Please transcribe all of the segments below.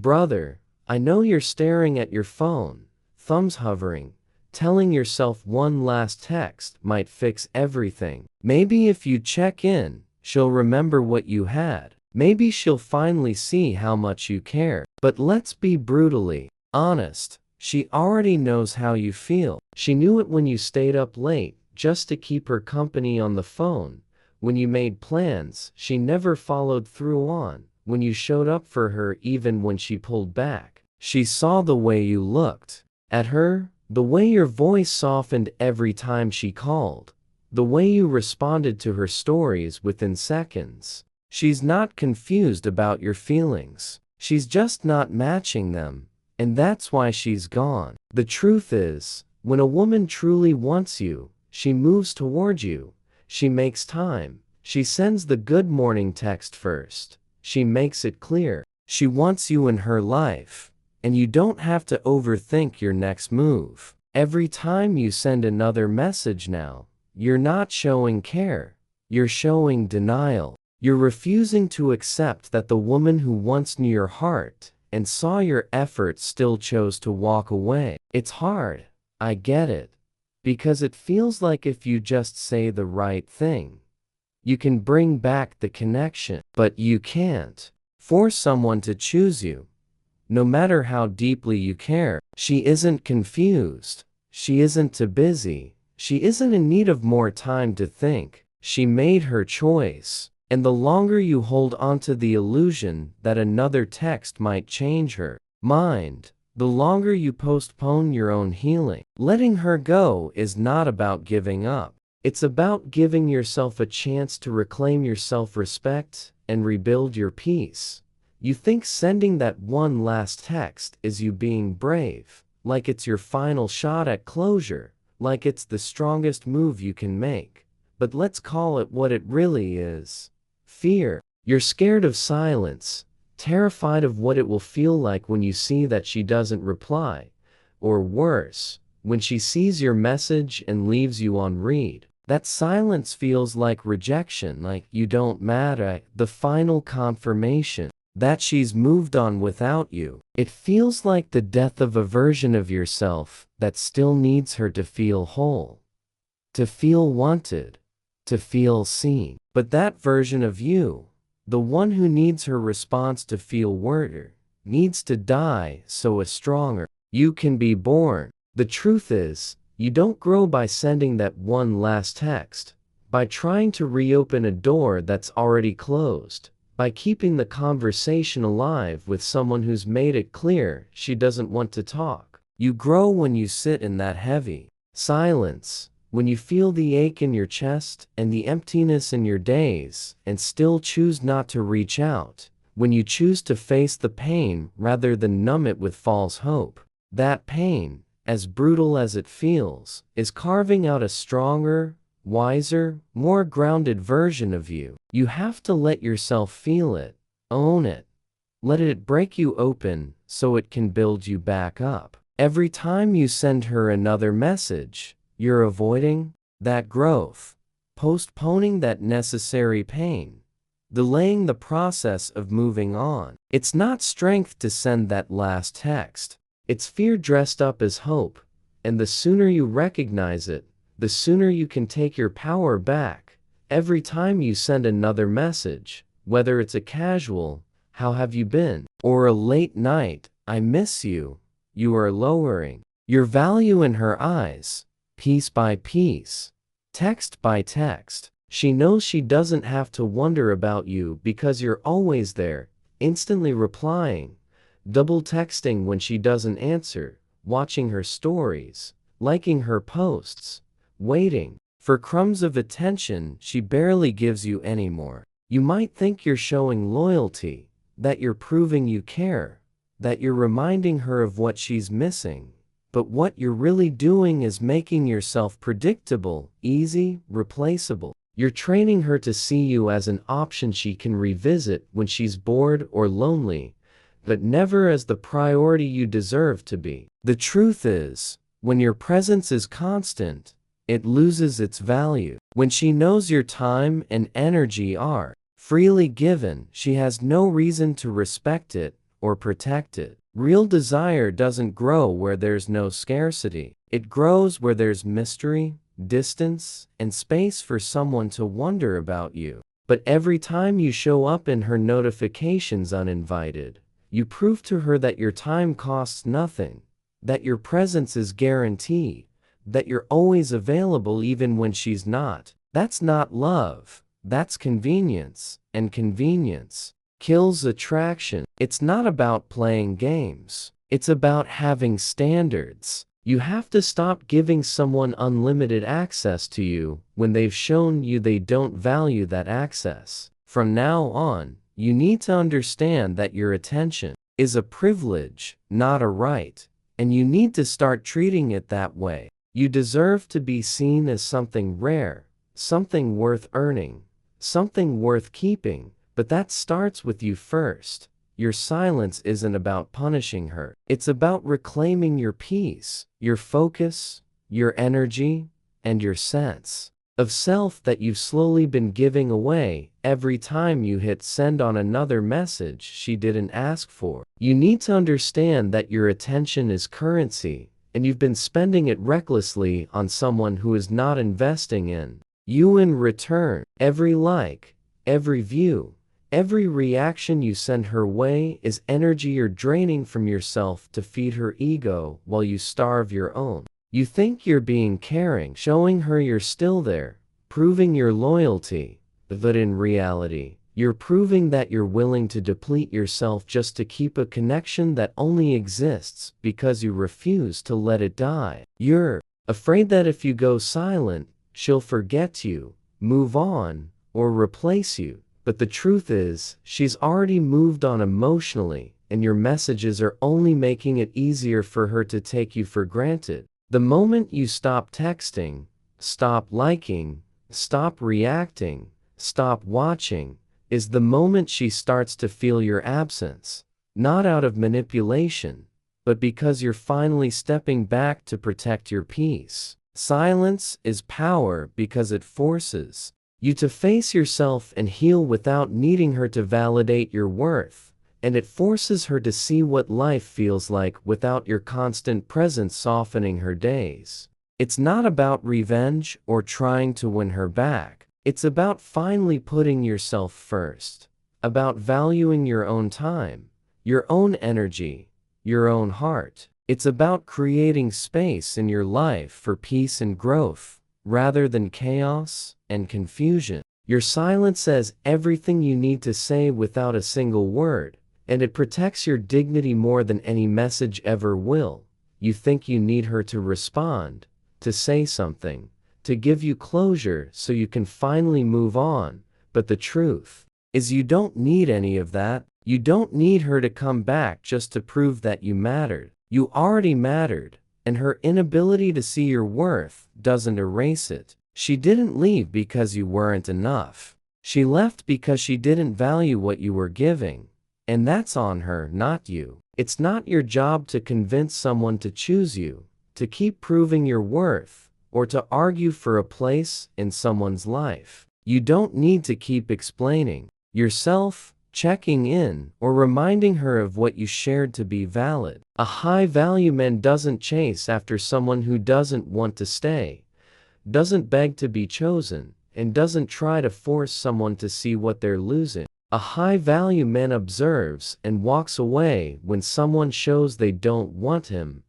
Brother, I know you're staring at your phone, thumbs hovering, telling yourself one last text might fix everything. Maybe if you check in, she'll remember what you had. Maybe she'll finally see how much you care. But let's be brutally honest. She already knows how you feel. She knew it when you stayed up late just to keep her company on the phone, when you made plans she never followed through on, when you showed up for her even when she pulled back. She saw the way you looked at her, the way your voice softened every time she called, the way you responded to her stories within seconds. She's not confused about your feelings. She's just not matching them, and that's why she's gone. The truth is, when a woman truly wants you, she moves toward you. She makes time. She sends the good morning text first. She makes it clear. She wants you in her life, and you don't have to overthink your next move. Every time you send another message now, you're not showing care. You're showing denial. You're refusing to accept that the woman who once knew your heart and saw your effort still chose to walk away. It's hard, I get it, because it feels like if you just say the right thing, you can bring back the connection. But you can't force someone to choose you, no matter how deeply you care. She isn't confused. She isn't too busy. She isn't in need of more time to think. She made her choice. And the longer you hold onto the illusion that another text might change her mind, the longer you postpone your own healing. Letting her go is not about giving up. It's about giving yourself a chance to reclaim your self-respect and rebuild your peace. You think sending that one last text is you being brave, like it's your final shot at closure, like it's the strongest move you can make. But let's call it what it really is. Fear. You're scared of silence, terrified of what it will feel like when you see that she doesn't reply, or worse, when she sees your message and leaves you on read. That silence feels like rejection, like you don't matter, the final confirmation that she's moved on without you. It feels like the death of a version of yourself that still needs her to feel whole, to feel wanted, to feel seen. But that version of you, the one who needs her response to feel worthy, needs to die so a stronger you can be born. The truth is, you don't grow by sending that one last text, by trying to reopen a door that's already closed, by keeping the conversation alive with someone who's made it clear she doesn't want to talk. You grow when you sit in that heavy silence, when you feel the ache in your chest and the emptiness in your days and still choose not to reach out, when you choose to face the pain rather than numb it with false hope. That pain, as brutal as it feels, is carving out a stronger, wiser, more grounded version of you. You have to let yourself feel it, own it, let it break you open so it can build you back up. Every time you send her another message, you're avoiding that growth, postponing that necessary pain, delaying the process of moving on. It's not strength to send that last text. It's fear dressed up as hope, and the sooner you recognize it, the sooner you can take your power back. Every time you send another message, whether it's a casual, "How have you been?" or a late night, "I miss you," you are lowering your value in her eyes. Piece by piece, text by text. She knows she doesn't have to wonder about you because you're always there, instantly replying, double texting when she doesn't answer, watching her stories, liking her posts, waiting for crumbs of attention she barely gives you anymore. You might think you're showing loyalty, that you're proving you care, that you're reminding her of what she's missing. But what you're really doing is making yourself predictable, easy, replaceable. You're training her to see you as an option she can revisit when she's bored or lonely, but never as the priority you deserve to be. The truth is, when your presence is constant, it loses its value. When she knows your time and energy are freely given, she has no reason to respect it or protect it. Real desire doesn't grow where there's no scarcity. It grows where there's mystery, distance, and space for someone to wonder about you. But every time you show up in her notifications uninvited, you prove to her that your time costs nothing, that your presence is guaranteed, that you're always available even when she's not. That's not love, that's convenience, and convenience kills attraction. It's not about playing games, it's about having standards. You have to stop giving someone unlimited access to you when they've shown you they don't value that access. From now on, you need to understand that your attention is a privilege, not a right, and you need to start treating it that way. You deserve to be seen as something rare, something worth earning, something worth keeping, but that starts with you first. Your silence isn't about punishing her. It's about reclaiming your peace, your focus, your energy, and your sense of self that you've slowly been giving away every time you hit send on another message she didn't ask for. You need to understand that your attention is currency, and you've been spending it recklessly on someone who is not investing in you in return. Every like, every view, every reaction you send her way is energy you're draining from yourself to feed her ego while you starve your own. You think you're being caring, showing her you're still there, proving your loyalty, but in reality, you're proving that you're willing to deplete yourself just to keep a connection that only exists because you refuse to let it die. You're afraid that if you go silent, she'll forget you, move on, or replace you. But the truth is, she's already moved on emotionally, and your messages are only making it easier for her to take you for granted. The moment you stop texting, stop liking, stop reacting, stop watching, is the moment she starts to feel your absence. Not out of manipulation, but because you're finally stepping back to protect your peace. Silence is power because it forces you to face yourself and heal without needing her to validate your worth, and it forces her to see what life feels like without your constant presence softening her days. It's not about revenge or trying to win her back. It's about finally putting yourself first, about valuing your own time, your own energy, your own heart. It's about creating space in your life for peace and growth, rather than chaos and confusion. Your silence says everything you need to say without a single word, and it protects your dignity more than any message ever will. You think you need her to respond, to say something, to give you closure so you can finally move on, but the truth is you don't need any of that. You don't need her to come back just to prove that you mattered. You already mattered, and her inability to see your worth doesn't erase it. She didn't leave because you weren't enough. She left because she didn't value what you were giving. And that's on her, not you. It's not your job to convince someone to choose you, to keep proving your worth, or to argue for a place in someone's life. You don't need to keep explaining yourself, checking in, or reminding her of what you shared to be valid. A high-value man doesn't chase after someone who doesn't want to stay, doesn't beg to be chosen, and doesn't try to force someone to see what they're losing. A high-value man observes and walks away when someone shows they don't want him,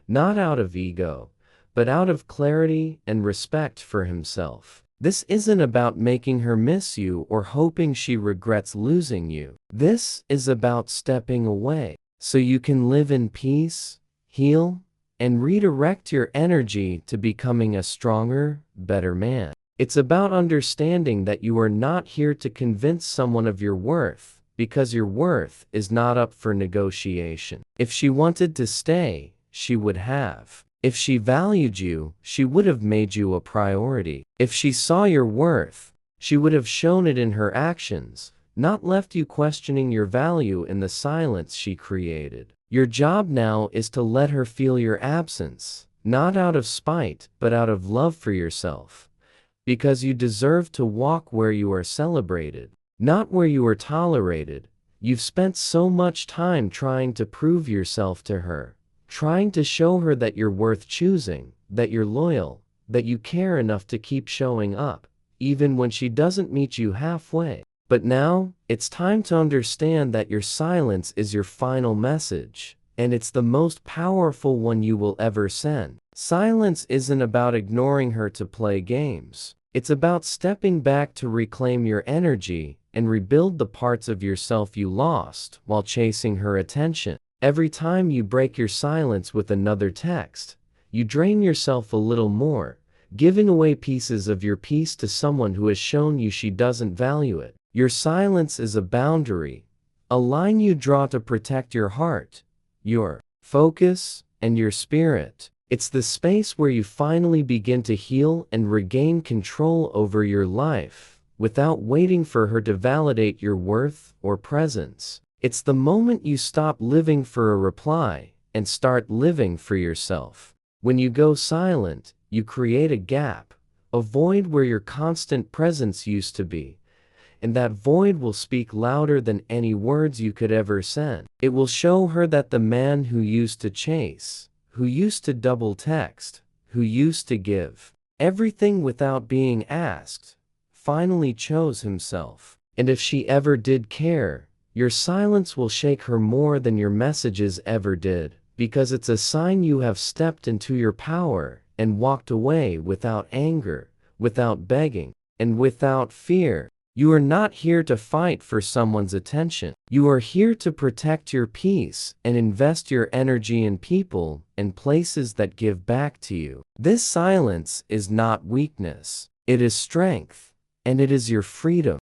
not out of ego, but out of clarity and respect for himself. This isn't about making her miss you or hoping she regrets losing you. This is about stepping away so you can live in peace, heal, and redirect your energy to becoming a stronger, better man. It's about understanding that you are not here to convince someone of your worth, because your worth is not up for negotiation. If she wanted to stay, she would have. If she valued you, she would have made you a priority. If she saw your worth, she would have shown it in her actions, not left you questioning your value in the silence she created. Your job now is to let her feel your absence, not out of spite, but out of love for yourself. Because you deserve to walk where you are celebrated, not where you are tolerated, You've spent so much time trying to prove yourself to her, trying to show her that you're worth choosing, that you're loyal, that you care enough to keep showing up, even when she doesn't meet you halfway. But now, it's time to understand that your silence is your final message, and it's the most powerful one you will ever send. Silence isn't about ignoring her to play games. It's about stepping back to reclaim your energy and rebuild the parts of yourself you lost while chasing her attention. Every time you break your silence with another text, you drain yourself a little more, giving away pieces of your peace to someone who has shown you she doesn't value it. Your silence is a boundary, a line you draw to protect your heart, your focus, and your spirit. It's the space where you finally begin to heal and regain control over your life, without waiting for her to validate your worth or presence. It's the moment you stop living for a reply and start living for yourself. When you go silent, you create a gap, a void where your constant presence used to be. And that void will speak louder than any words you could ever send. It will show her that the man who used to chase, who used to double text, who used to give everything without being asked, finally chose himself. And if she ever did care, your silence will shake her more than your messages ever did, because it's a sign you have stepped into your power and walked away without anger, without begging, and without fear. You are not here to fight for someone's attention. You are here to protect your peace and invest your energy in people and places that give back to you. This silence is not weakness. It is strength, and it is your freedom.